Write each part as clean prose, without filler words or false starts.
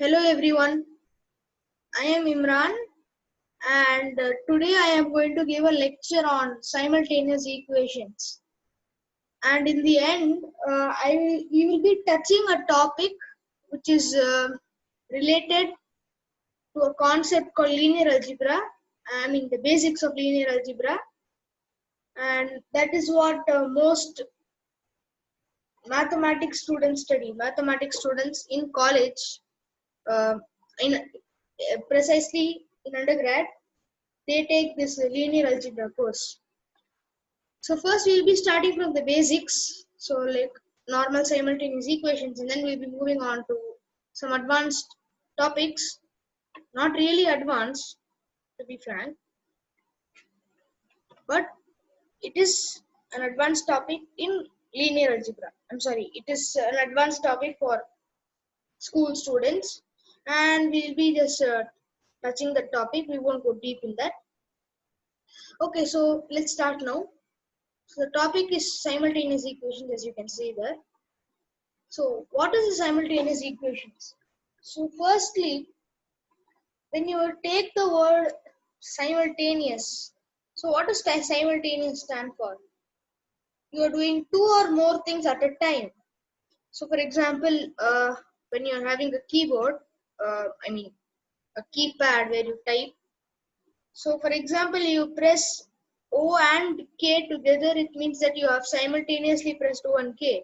Hello everyone, I am Imran and today I am going to give a lecture on simultaneous equations. And in the end, we will be touching a topic which is related to a concept called linear algebra. I mean the basics of linear algebra, and that is what most mathematics students study. Mathematics students in college, uh, in precisely in undergrad, they take this linear algebra course. So first we'll be starting from the basics, so like normal simultaneous equations, and then we'll be moving on to some advanced topics. Not really advanced, to be frank, but it is an advanced topic in linear algebra. I'm sorry, it is an advanced topic for school students, and we'll be just touching the topic. We won't go deep in that. Okay, so let's start now. So the topic is simultaneous equations, as you can see there. So what is the simultaneous equations? So firstly, when you take the word simultaneous, so what does simultaneous stand for? You are doing two or more things at a time. So for example, when you are having a keyboard, I mean a keypad where you type. So for example, you press O and K together, it means that you have simultaneously pressed O and K.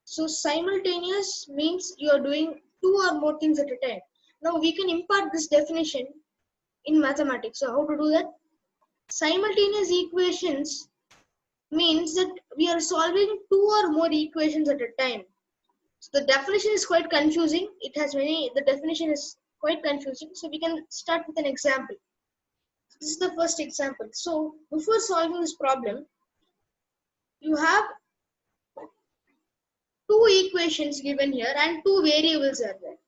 So simultaneous means you are doing two or more things at a time. Now we can impart this definition in mathematics. So how to do that? Simultaneous equations means that we are solving two or more equations at a time. So the definition is quite confusing. The definition is quite confusing. So we can start with an example. This is the first example. So before solving this problem, you have two equations given here and two variables are there.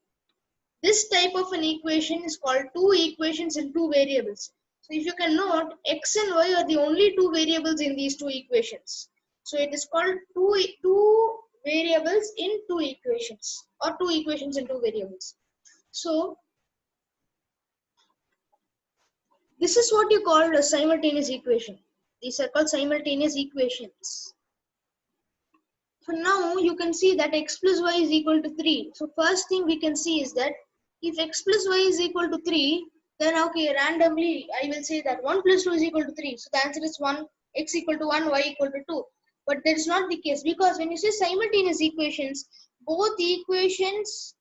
This type of an equation is called two equations in two variables. So if you can note, x and y are the only two variables in these two equations. So it is called two variables in two equations, or two equations in two variables. So this is what you call a simultaneous equation. These are called simultaneous equations. So now you can see that x plus y is equal to 3. So first thing we can see is that if x plus y is equal to 3, then okay, randomly I will say that 1 plus 2 is equal to 3. So the answer is 1, x equal to 1, y equal to 2. But that is not the case, because when you say simultaneous equations, both equations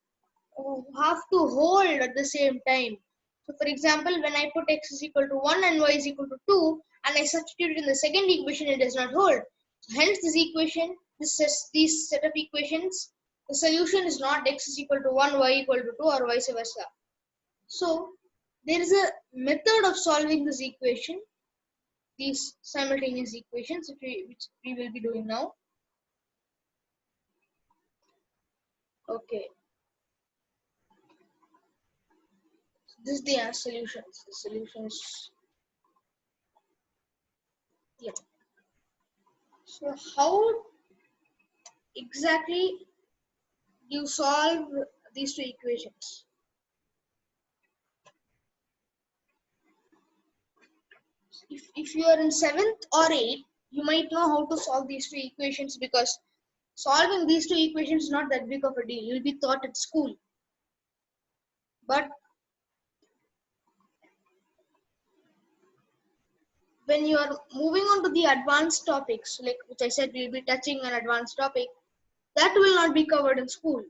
have to hold at the same time. So for example, when I put x is equal to 1 and y is equal to 2, and I substitute it in the second equation, it does not hold. So hence this equation, these set of equations, the solution is not x is equal to 1, y equal to 2, or vice versa. So there is a method of solving this equation, these simultaneous equations, which we will be doing now. Okay. So this is the solutions. The solutions. Yeah. So how exactly you solve these two equations? If you are in 7th or 8th, you might know how to solve these two equations, because solving these two equations is not that big of a deal. You'll be taught at school. But when you are moving on to the advanced topics, like which I said we'll be touching an advanced topic, that will not be covered in school,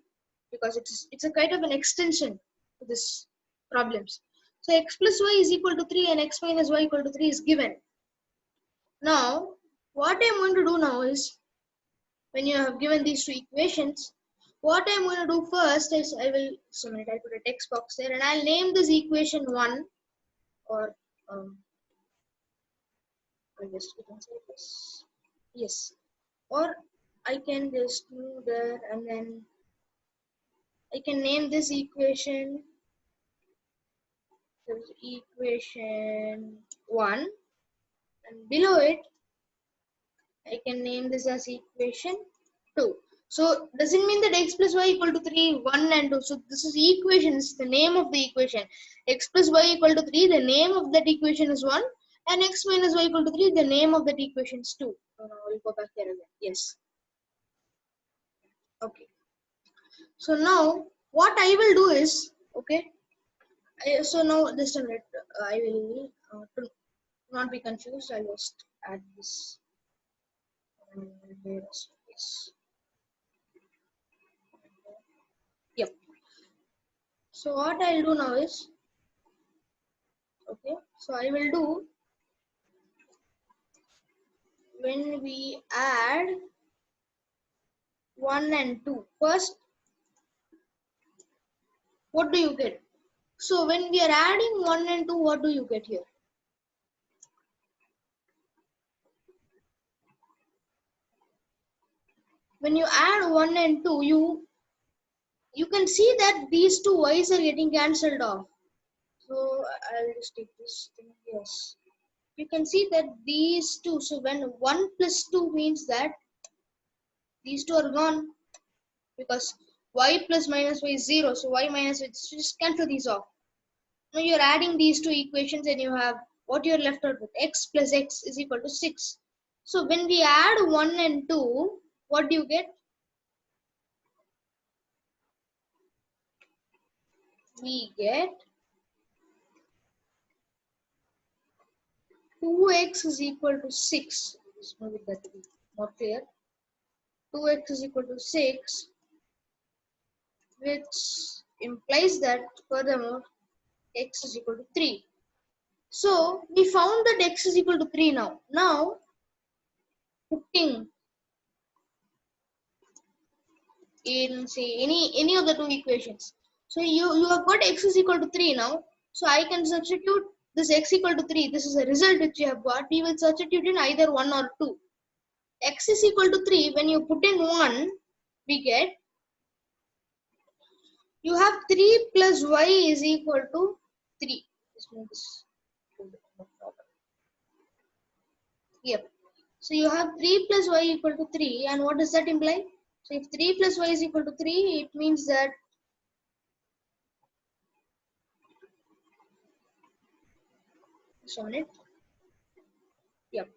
because it's a kind of an extension to this problems. So x plus y is equal to 3 and x minus y equal to 3 is given. Now what I'm going to do now is, when you have given these two equations, what I'm going to do first is I put a text box there, and I'll name this equation 1, or I guess we can say this. Yes. Or I can just move there, and then I can name this equation equation 1, and below it I can name this as equation 2. So does it mean that x plus y equal to 3, 1 and 2? So this is equation, this is the name of the equation. X plus y equal to 3, the name of that equation is 1, and x minus y equal to 3, the name of that equation is 2. So now we'll go back here again. Yes. Okay. So now what I will do is, okay. So now just a minute. I will to not be confused. I'll just add this. Where is this? Yep. So what I'll do now is, okay. So I will do when we add 1 and 2. First, what do you get? So when we are adding 1 and 2, what do you get here? When you add 1 and 2, you can see that these two y's are getting cancelled off. So I'll just take this thing. Yes. You can see that these two, so when 1 plus 2 means that these two are gone, because y plus minus y is 0, so y minus y, just cancel these off. Now you're adding these two equations and you have what you're left out with, x plus x is equal to 6. So when we add 1 and 2, what do you get? We get 2x is equal to 6. Let's move it that way, more clear. 2x is equal to 6, which implies that furthermore x is equal to 3. So we found that x is equal to 3 now. Now putting in say any of the two equations. So you have got x is equal to 3 now. So I can substitute this x equal to 3. This is a result which you have got. We will substitute in either 1 or 2. X is equal to 3. When you put in 1, we get, you have 3 plus y is equal to 3. Yep. So you have 3 plus y equal to 3, and what does that imply? So if 3 plus y is equal to 3, it means that, just a minute. Yep.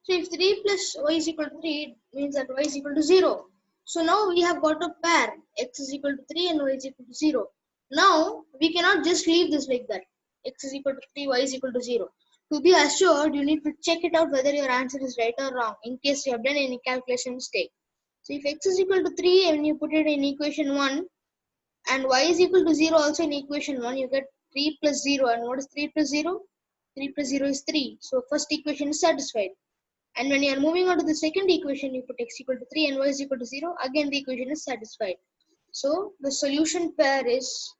So if 3 plus y is equal to 3, it means that y is equal to 0. So now we have got a pair, x is equal to 3 and y is equal to 0. Now we cannot just leave this like that. X is equal to 3, y is equal to 0. To be assured, you need to check it out whether your answer is right or wrong in case you have done any calculation mistake. So if x is equal to 3 and you put it in equation 1 and y is equal to 0 also in equation 1, you get 3 plus 0. And what is 3 plus 0? 3 plus 0 is 3. So first equation is satisfied. And when you are moving on to the second equation, you put x equal to 3 and y is equal to 0. Again, the equation is satisfied. So the solution pair is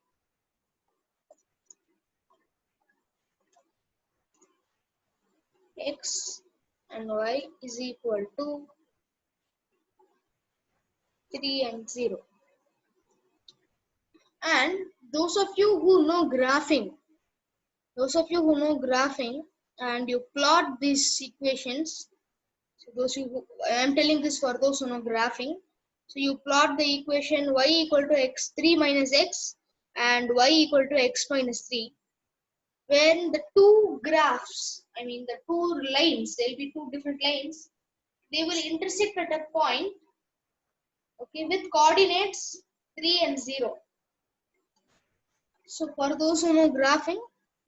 x and y is equal to 3 and 0. And those of you who know graphing, and you plot these equations, so those who, I am telling this for those who know graphing. So you plot the equation y equal to x3 minus x and y equal to x minus 3. When the two graphs, I mean the two lines, there will be two different lines, they will intersect at a point, okay, with coordinates 3 and 0. So for those who know graphing,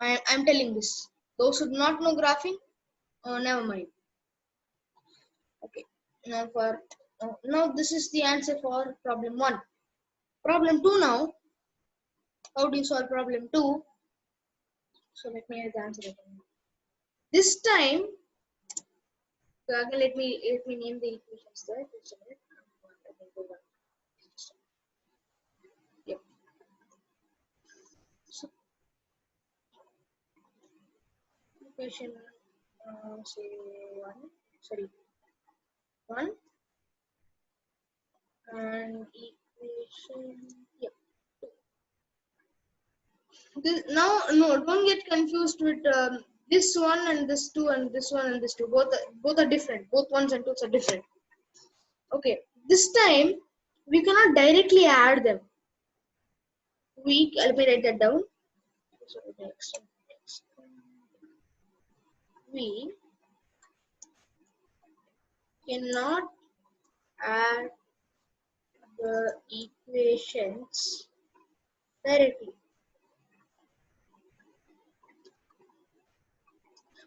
I'm telling this. Those who do not know graphing, never mind. Okay. Now this is the answer for problem 1. Problem 2 now. How do you solve problem 2? So let me write the answer again. This time, so again let me name the equations there. Just a minute. Yep. So equation say 1 and equation, yep. Now, no, don't get confused with this one and this two and this one and this two. Both are different. Both ones and twos are different. Okay. This time we cannot directly add them. Let me write that down. So next, we cannot add the equations directly.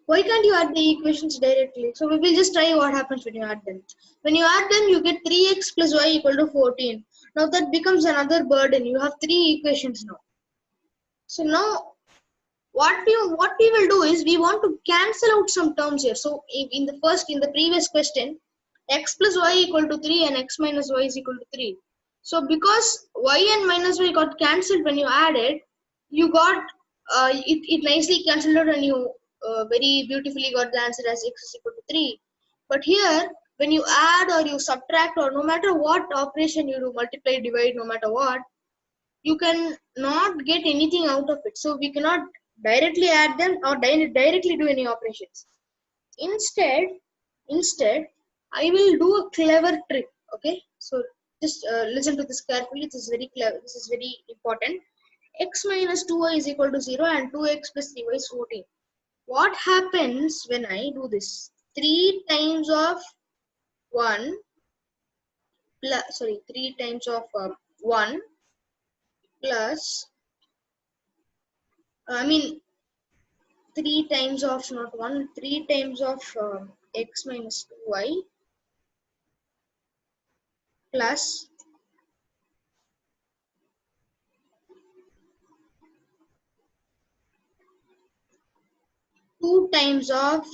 Why can't you add the equations directly? So we will just try what happens when you add them. When you add them, you get 3x plus y equal to 14. Now that becomes another burden. You have 3 equations now. So now what we will do is we want to cancel out some terms here. So in the previous question, x plus y equal to 3 and x minus y is equal to 3. So because y and minus y got cancelled when you added, you got it nicely cancelled out and you very beautifully got the answer as x is equal to 3. But here when you add or you subtract or no matter what operation you do, multiply, divide, no matter what, you can not get anything out of it. So we cannot directly add them or directly do any operations. Instead, I will do a clever trick. Okay, so just listen to this carefully. This is very clever. This is very important. X minus 2y is equal to 0 and 2x plus 3y is 14. What happens when I do this? 3 times of 1 plus, sorry, 3 times of 1 plus, I mean 3 times of not 1, 3 times of x minus 2y plus 2 times of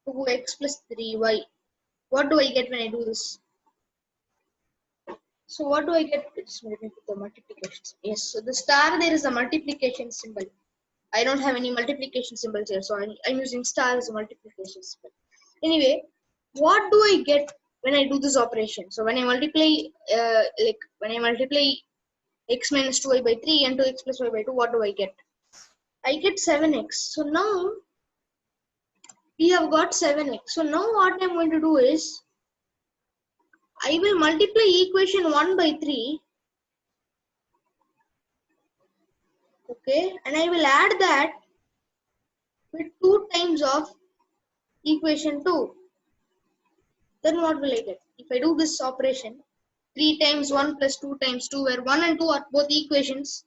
2x plus 3y. What do I get when I do this? So what do I get? Just let me put the multiplication. Yes, so the star there is a multiplication symbol. I don't have any multiplication symbols here, so I'm using star as a multiplication symbol. Anyway, what do I get when I do this operation? So when I multiply, when I multiply x minus 2y by 3 and 2x plus y by 2, what do I get? I get 7x. So now we have got 7x. So now what I'm going to do is I will multiply equation 1 by 3. Okay, and I will add that with 2 times of equation 2. Then what will I get? If I do this operation, 3 times 1 plus 2 times 2, where 1 and 2 are both equations,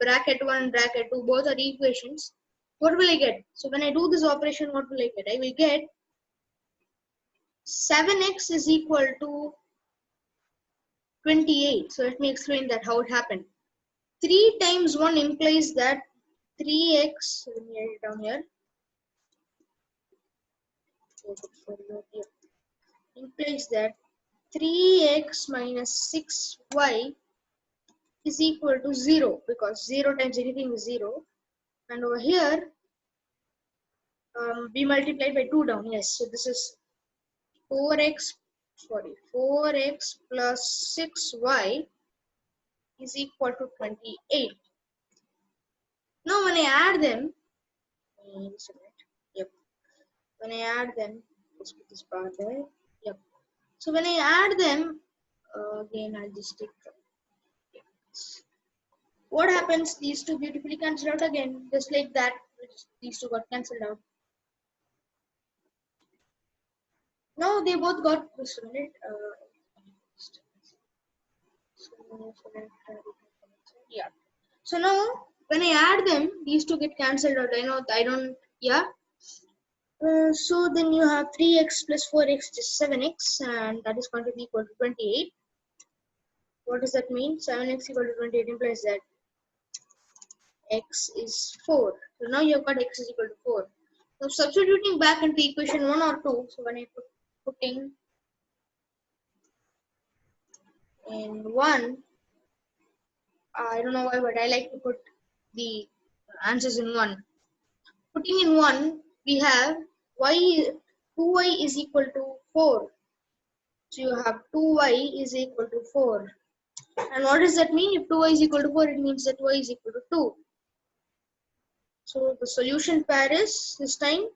bracket 1 and bracket 2 both are equations, what will I get? So when I do this operation, what will I get? I will get 7x is equal to 28. So let me explain that how it happened. 3 times 1 implies that 3x, let me write it down here, implies that 3x minus 6y is equal to 0 because 0 times anything is 0. And over here, we multiplied by 2 down. Yes, so this is 4x plus 6y is equal to 28. Now when I add them, yep. When I add them, let's put this bar there. Yep. So when I add them, again I'll just take what happens? These two beautifully cancel out again, just like that. These two got cancelled out. Now they both got this minute. Yeah. So now when I add them, these two get cancelled out. I know I don't. Yeah. So then you have 3x plus 4x is 7x, and that is going to be equal to 28. What does that mean? 7x equal to 28 implies that x is 4. So now you have got x is equal to 4. So substituting back into equation 1 or 2. So when I putting in 1, I don't know why, but I like to put the answers in 1. Putting in 1, we have y 2y is equal to 4. So you have 2y is equal to 4. And what does that mean? If 2y is equal to 4, it means that y is equal to 2. So the solution pair is this time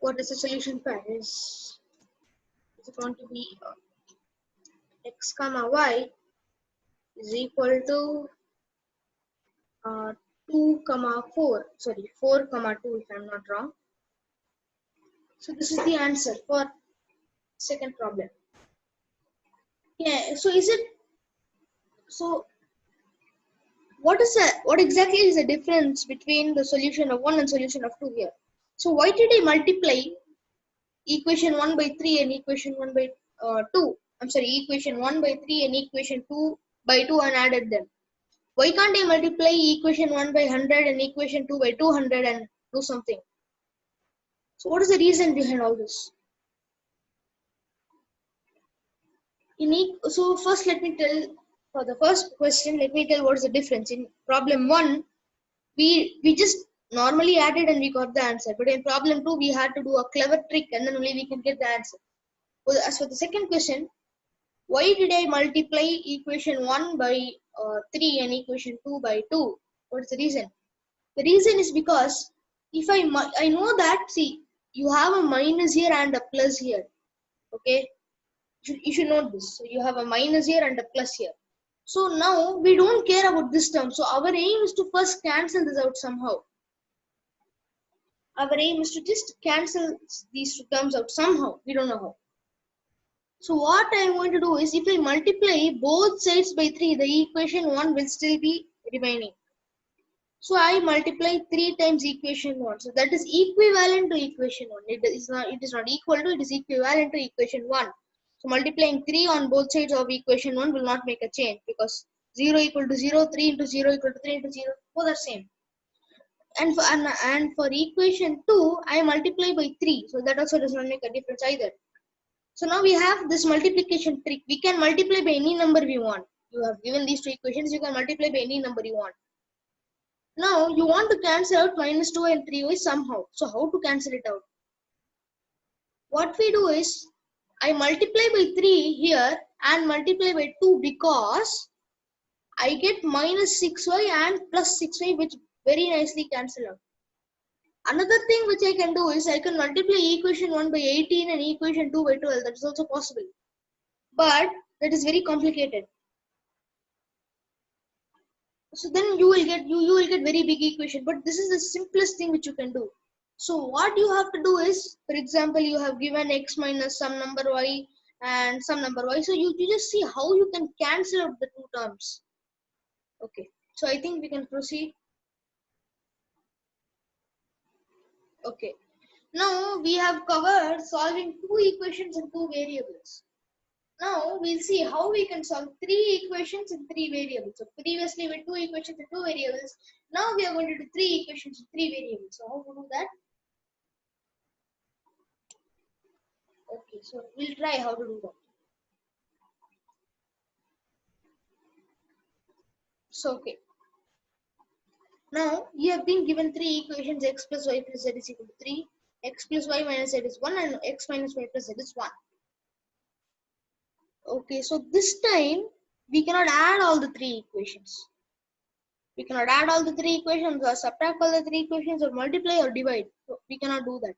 what is the solution pair is going to be x comma y is equal to 2 comma 4, sorry, 4 comma 2 if I'm not wrong. So this is the answer for second problem. Yeah, so is it, so what exactly is the difference between the solution of 1 and solution of 2 here? So why did I multiply equation 1 by 3 and equation 1 by 2? I'm sorry, equation 1 by 3 and equation 2 by 2 and added them. Why can't I multiply equation 1 by 100 and equation 2 by 200 and do something? So what is the reason behind all this? So first let me tell, for the first question, let me tell what is the difference. In problem 1, we just normally added and we got the answer. But in problem 2, we had to do a clever trick and then only we can get the answer. Well, as for the second question, why did I multiply equation 1 by 3 and equation 2 by 2? What's the reason? The reason is because if I know that, see, you have a minus here and a plus here. Okay, you should know this. So you have a minus here and a plus here. So now we don't care about this term. So our aim is to first cancel this out somehow. Our aim is to just cancel these two terms out somehow. We don't know how. So what I am going to do is, if I multiply both sides by 3, the equation 1 will still be remaining. So I multiply 3 times equation 1. So that is equivalent to equation 1. It is not equal to, it is equivalent to equation 1. So multiplying 3 on both sides of equation 1 will not make a change, because 0 equal to 0, 3 into 0 equal to 3 into 0, both are same. And for equation 2, I multiply by 3. So that also does not make a difference either. So now we have this multiplication trick. We can multiply by any number we want. You have given these two equations, you can multiply by any number you want. Now you want to cancel out minus 2 and 3y somehow. So how to cancel it out? What we do is, I multiply by 3 here and multiply by 2 because I get minus 6y and plus 6y, which very nicely cancel out. Another thing which I can do is, I can multiply equation 1 by 18 and equation 2 by 12. That is also possible. But that is very complicated. So then you will get very big equation. But this is the simplest thing which you can do. So what you have to do is, for example, you have given x minus some number y and some number y. So you just see how you can cancel out the two terms. Okay. So I think we can proceed. Okay. Now we have covered solving two equations and two variables. Now we'll see how we can solve three equations and three variables. So previously we had two equations and two variables. Now we are going to do three equations and three variables. So how to do that? Okay, so we'll try how to do that. So okay. Now you have been given three equations: x plus y plus z is equal to 3, x plus y minus z is 1, and x minus y plus z is 1. Okay, so this time we cannot add all the three equations. We cannot add all the three equations or subtract all the three equations or multiply or divide. So we cannot do that.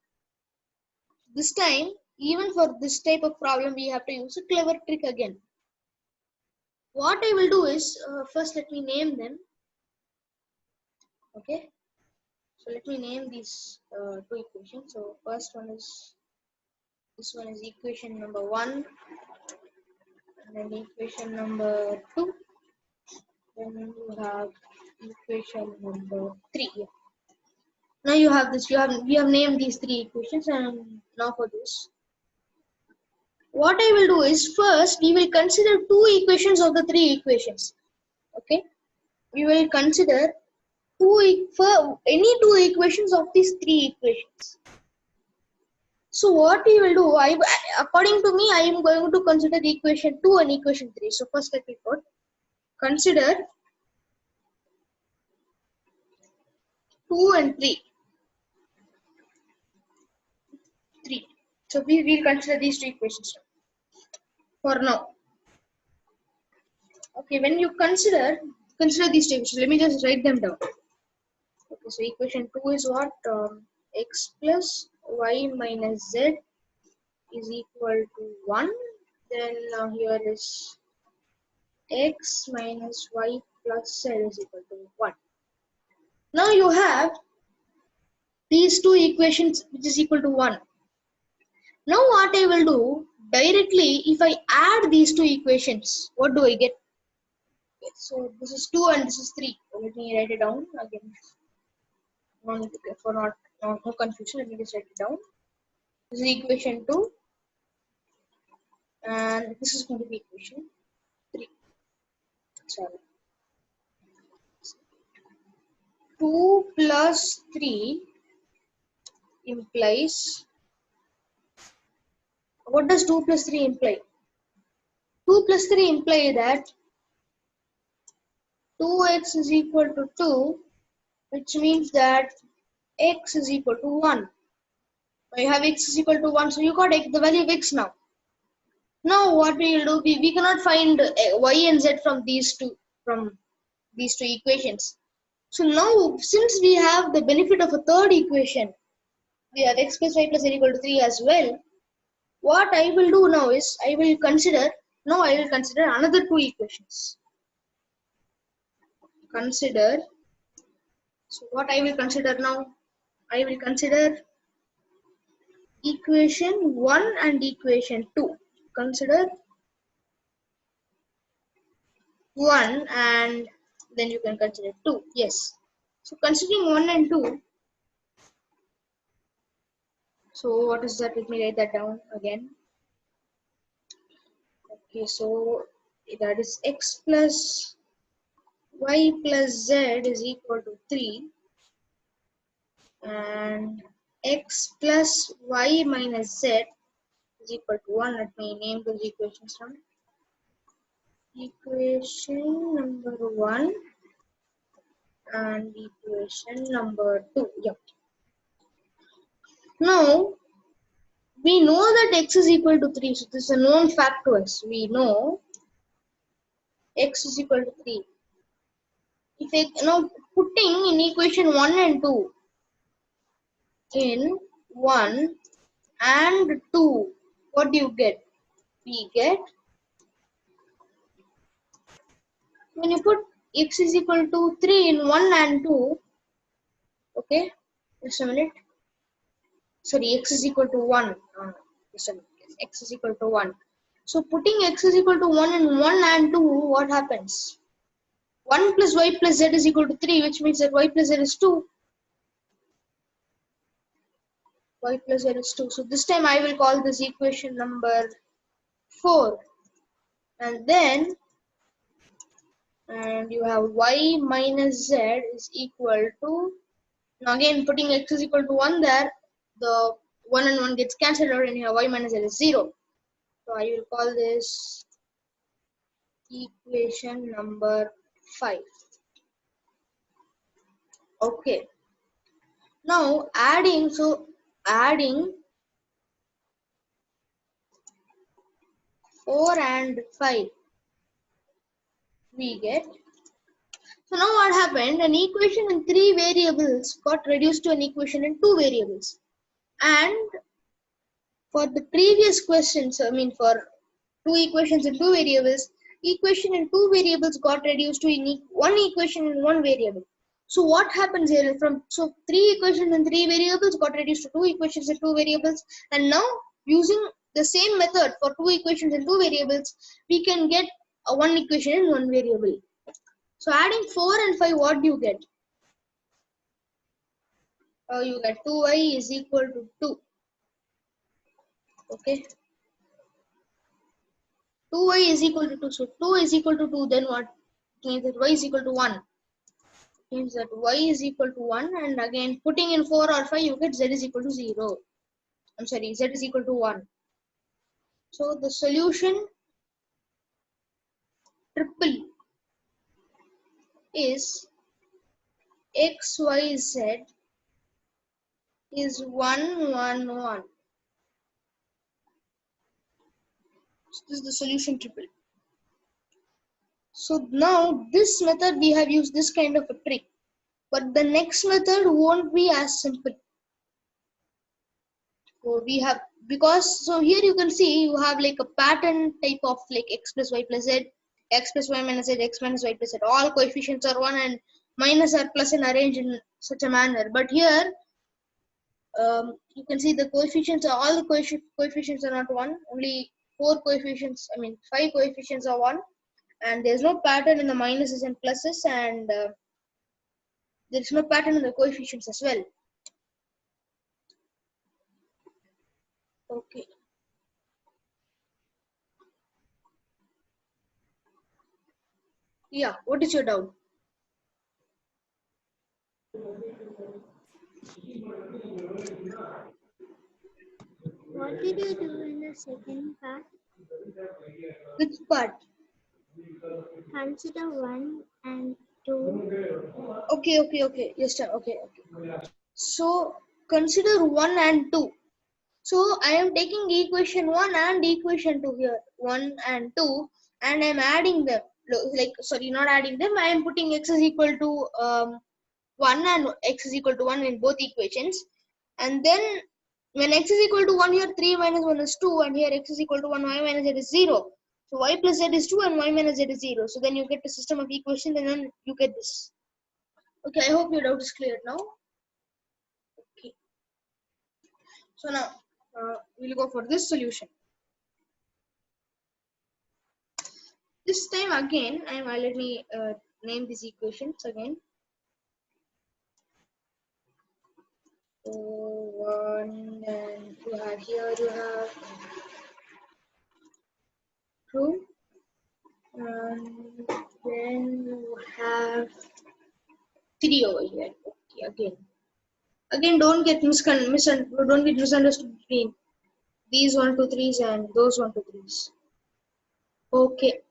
This time, even for this type of problem, we have to use a clever trick again. What I will do is, first let me name them. Okay. So let me name these two equations. So first one is, this one is equation number 1, and then equation number 2. Then you have equation number 3. Yeah. Now you have this. We have named these three equations, and now for this, what I will do is, first we will consider two equations of the three equations. Okay, we will consider for any two equations of these three equations. So what we will do, according to me, I am going to consider equation 2 and equation 3. So first let me put, consider 2 and 3. So we will consider these two equations for now. Okay, when you consider these two equations, let me just write them down. Okay, so equation 2 is what? X plus y minus z is equal to 1. Then here is x minus y plus z is equal to 1. Now you have these two equations which is equal to 1. Now what I will do, directly if I add these two equations, what do I get? Okay, so this is 2 and this is 3. So let me write it down again. For no confusion, let me just write it down. This is equation 2 and this is going to be equation 3. Sorry. 2 plus 3 implies, what does 2 plus 3 imply? 2 plus 3 imply that 2x is equal to 2, which means that x is equal to 1. Now you have x is equal to 1, so you got the value of x now. Now what we will do, we cannot find y and z from these two equations. So now since we have the benefit of a third equation, we have x plus y plus z equal to 3 as well. What I will do now is I will consider another two equations. So what I will consider now? I will consider equation 1 and equation 2. Consider 1 and then you can consider 2. Yes. So considering 1 and 2. So what is that? Let me write that down again. Okay, so that is x plus y plus z is equal to 3 and x plus y minus z is equal to 1. Let me name those equations now. Equation number 1 and equation number 2. Yep. Now we know that x is equal to 3. So this is a known fact to us. We know x is equal to 3. If I now putting in equation 1 and 2 in 1 and 2, what do you get? We get, when you put x is equal to 3 in 1 and 2, okay, just a minute. Sorry, x is equal to 1. Just a minute. X is equal to 1. So putting x is equal to 1 in 1 and 2, what happens? 1 plus y plus z is equal to 3, which means that y plus z is 2. Y plus z is 2. So this time I will call this equation number 4. And then, and you have y minus z is equal to, now again putting x is equal to 1 there, the 1 and 1 gets cancelled out and you have y minus z is 0. So I will call this equation number 5. Okay. Now adding 4 and 5, we get. So now what happened? An equation in 3 variables got reduced to an equation in 2 variables. And for the previous questions, I mean for 2 equations in 2 variables, equation in 2 variables got reduced to one equation in 1 variable. So what happens here is so 3 equations in 3 variables got reduced to 2 equations in 2 variables, and now using the same method for 2 equations in 2 variables, we can get a 1 equation in 1 variable. So adding 4 and 5, what do you get? You get 2y is equal to 2. Okay. 2y is equal to 2. So 2 is equal to 2, then what? It means that y is equal to 1. It means that y is equal to 1, and again putting in 4 or 5, you get z is equal to 0. I'm sorry, z is equal to 1. So the solution triple is xyz is 1 1 1. So this is the solution triple. So now this method we have used this kind of a trick, but the next method won't be as simple. So we have, because so here you can see you have like a pattern type of like x plus y plus z, x plus y minus z, x minus y plus z. All coefficients are 1 and minus or plus and arranged in such a manner. But here you can see the coefficients are, all the coefficients are not 1. Only 4 coefficients, I mean 5 coefficients are 1, and there's no pattern in the minuses and pluses, and there's no pattern in the coefficients as well. Okay. Yeah, what is your doubt? What did you do in the second part? Which part? Consider 1 and 2. Okay. Yes, sir. Okay. So consider 1 and 2. So I am taking equation 1 and equation 2 here. 1 and 2, and I am adding them. Like, sorry, not adding them. I am putting x is equal to 1 and x is equal to 1 in both equations. And then when x is equal to 1 here, 3 minus 1 is 2, and here x is equal to 1, y minus z is 0. So y plus z is 2 and y minus z is 0. So then you get the system of equations, and then you get this. Okay, I hope your doubt is clear now. Okay. So now we'll go for this solution. This time again, let me name these equations again. So 1, and you have here, you have 2, and then you have 3 over here. Okay, again, don't get misunderstood between these 1, 2, 3s and those 1, 2, 3s. Okay.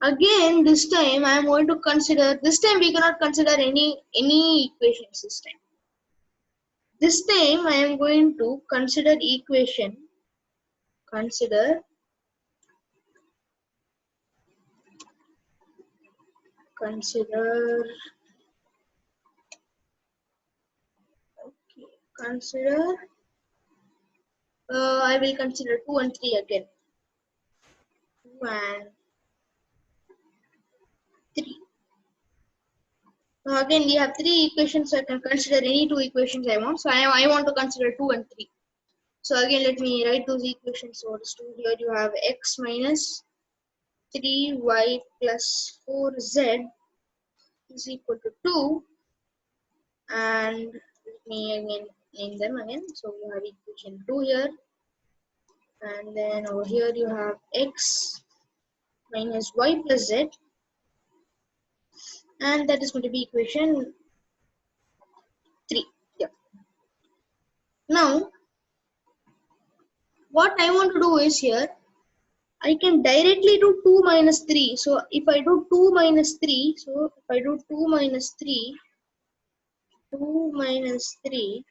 Again, this time I am going to consider. This time we cannot consider any equations. This time I am going to consider equation. Consider okay, consider I will consider 2 and 3 again. 2 and 3. Now again we have 3 equations, so I can consider any 2 equations I want. So I want to consider 2 and 3. So again let me write those equations. So here you have x minus 3y plus 4z is equal to 2, and let me again name them again. So you have equation 2 here, and then over here you have x minus y plus z, and that is going to be equation 3. Yeah. Now what I want to do is here I can directly do 2 minus 3. So if I do 2 minus 3, so if I do 2 minus 3, 2 minus 3,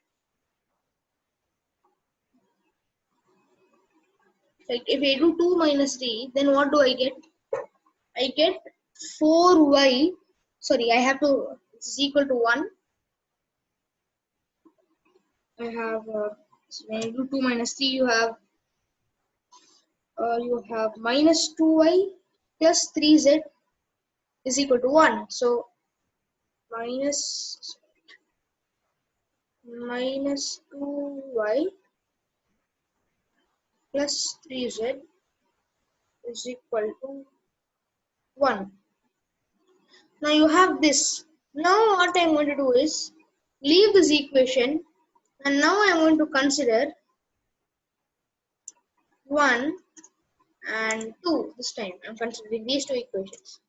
like if I do 2 minus 3, then what do I get? I get 4y. Sorry, I have to, it's equal to 1. I have, so when you do 2 minus 3, you have minus 2y plus 3z is equal to 1. So minus 2y plus 3z is equal to 1. Now you have this. Now what I'm going to do is leave this equation, and now I'm going to consider 1 and 2. This time I'm considering these 2 equations.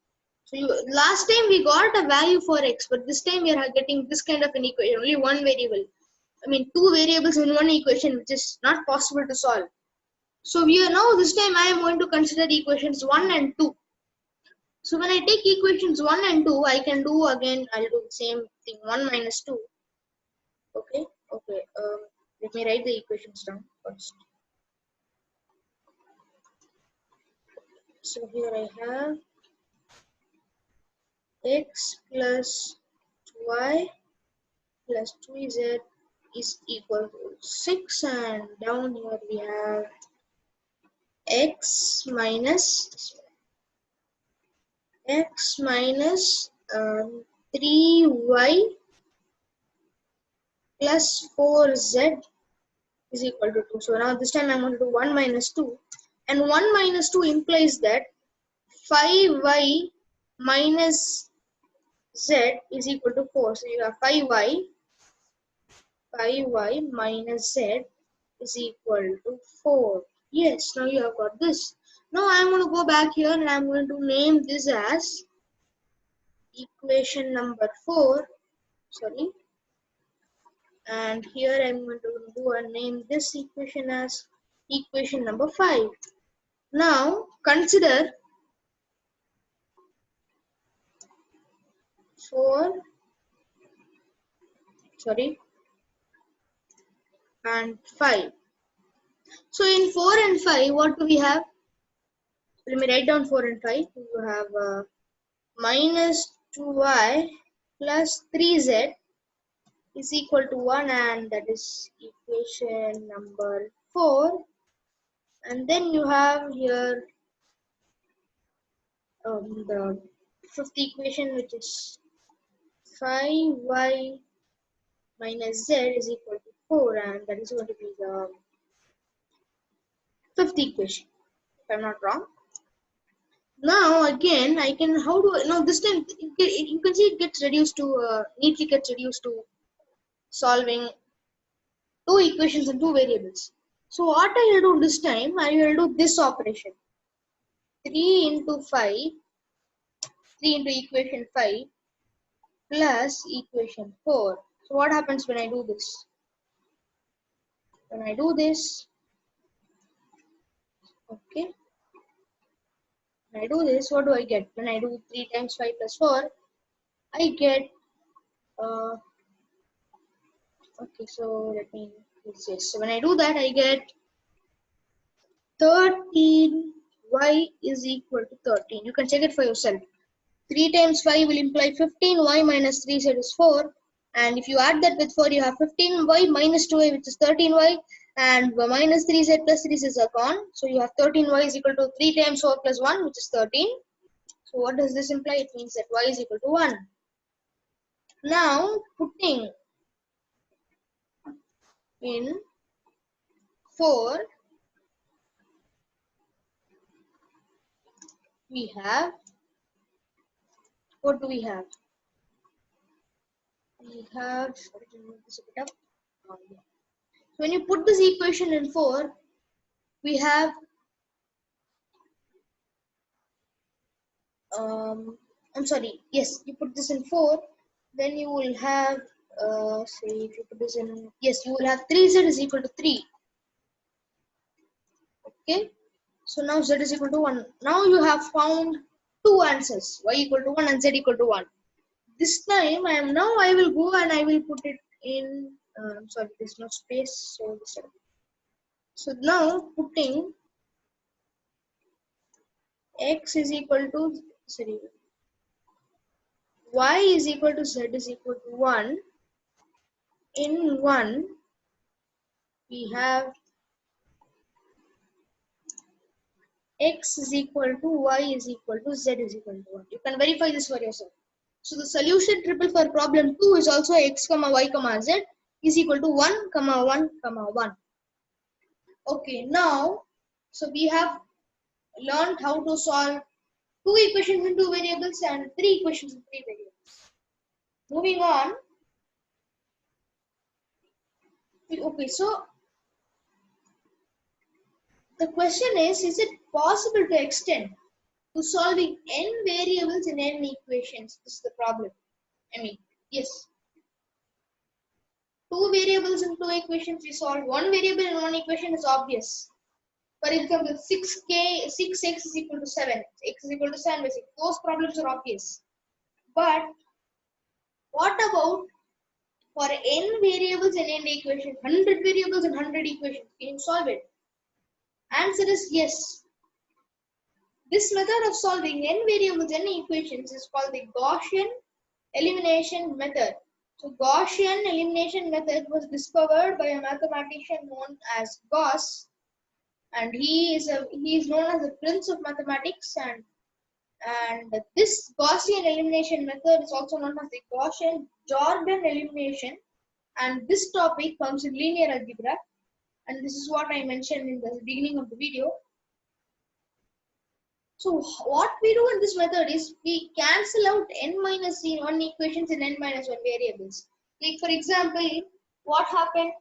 So last time we got a value for x, but this time we are getting this kind of an equation, only one variable. I mean 2 variables in one equation, which is not possible to solve. So we are now, this time I am going to consider equations 1 and 2. So when I take equations 1 and 2, I can do again, I'll do the same thing, 1 minus 2. Okay. Let me write the equations down first. So here I have x plus y plus 2z is equal to 6, and down here we have x minus 3y plus 4z is equal to 2. So now this time I'm going to do 1 minus 2, and 1 minus 2 implies that 5y minus z is equal to 4. So you have 5y minus z is equal to 4. Yes, now you have got this. Now I'm going to go back here and I'm going to name this as equation number 4. Sorry. And here I'm going to do and name this equation as equation number 5. Now consider 4, sorry, and 5. So in 4 and 5, what do we have? Let me write down 4 and 5. You have minus 2y plus 3z is equal to 1, and that is equation number 4. And then you have here the fifth equation, which is 5y minus z is equal to 4, and that is going to be the fifth equation, if I'm not wrong. Now again, I can, how do I, now this time you can see it gets reduced to, neatly gets reduced to solving two equations and two variables. So what I will do this time, I will do this operation. 3 into 5, 3 into equation 5 plus equation 4. So what happens when I do this? When I do this, okay, when I do this, what do I get? When I do 3 times 5 plus 4, I get, okay, so let me use this. So when I do that, I get 13y is equal to 13. You can check it for yourself. 3 times 5 will imply 15y minus 3z is 4. And if you add that with 4, you have 15y minus 2y, which is 13y. And minus 3z plus 3z are gone. So you have 13y is equal to 3 times 4 plus 1, which is 13. So what does this imply? It means that y is equal to 1. Now putting in 4, we have, what do we have? We have, sorry to move this a bit up. Yeah. So when you put this equation in 4, we have, I'm sorry, yes, you put this in 4, then you will have, say if you put this in, yes, you will have 3z is equal to 3. Okay, so now z is equal to 1. Now you have found two answers, y equal to 1 and z equal to 1. This time I will go and I will put it in, sorry, there's no space, so now putting x is equal to, sorry, y is equal to z is equal to 1. In 1, we have x is equal to y is equal to z is equal to 1. You can verify this for yourself. So the solution triple for problem 2 is also x comma y comma z is equal to 1 comma 1 comma 1. Okay, now, so we have learned how to solve two equations in two variables and three equations in three variables. Moving on. Okay, so the question is it possible to extend to solving n variables in n equations? This is the problem. I mean, yes. Two variables in two equations we solve. One variable in one equation is obvious. For example, 6x is equal to 7. X is equal to 7 by 6. Those problems are obvious. But what about for n variables in n equations, 100 variables in 100 equations? Can you solve it? Answer is yes. This method of solving n variables n equations is called the Gaussian elimination method. So Gaussian elimination method was discovered by a mathematician known as Gauss, and he is known as the prince of mathematics. And this Gaussian elimination method is also known as the Gaussian Jordan elimination. And this topic comes in linear algebra. And this is what I mentioned in the beginning of the video. So what we do in this method is we cancel out n minus 1 equations in n minus 1 variables. Like for example, what happened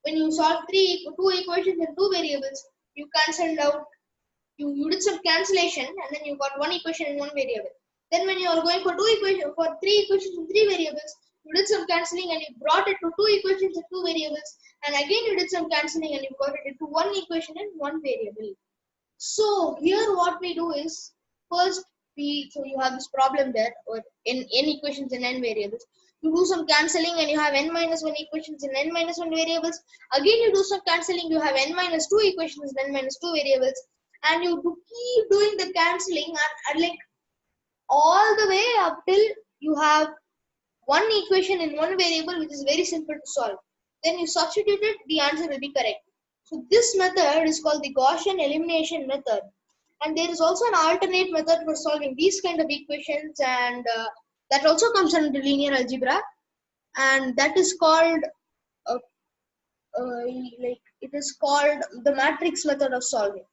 when you solve two equations in two variables? You cancelled out, you did some cancellation, and then you got one equation in one variable. Then when you are going for three equations in three variables, you did some cancelling and you brought it to two equations in two variables, and again you did some cancelling and you got it into one equation in one variable. So here what we do is, first so you have this problem there, or in n equations in n variables. You do some cancelling and you have n minus 1 equations in n minus 1 variables. Again you do some cancelling, you have n minus 2 equations in n minus 2 variables. And you keep doing the cancelling and like all the way up till you have one equation in one variable, which is very simple to solve. Then you substitute it, the answer will be correct. So this method is called the Gaussian elimination method. And there is also an alternate method for solving these kind of equations, and that also comes under linear algebra, and that is called uh, like it is called the matrix method of solving.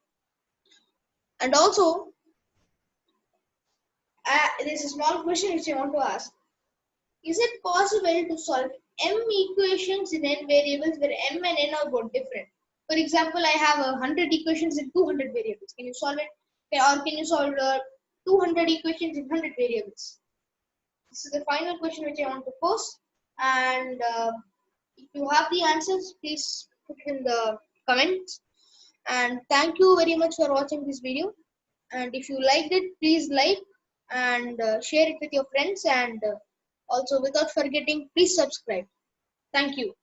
And also there's a small question which I want to ask. Is it possible to solve m equations in n variables where m and n are both different? For example, I have 100 equations in 200 variables. Can you solve it? Or can you solve 200 equations in 100 variables? This is the final question which I want to pose. And if you have the answers, please put it in the comments. And thank you very much for watching this video. And if you liked it, please like and share it with your friends. And also, without forgetting, please subscribe. Thank you.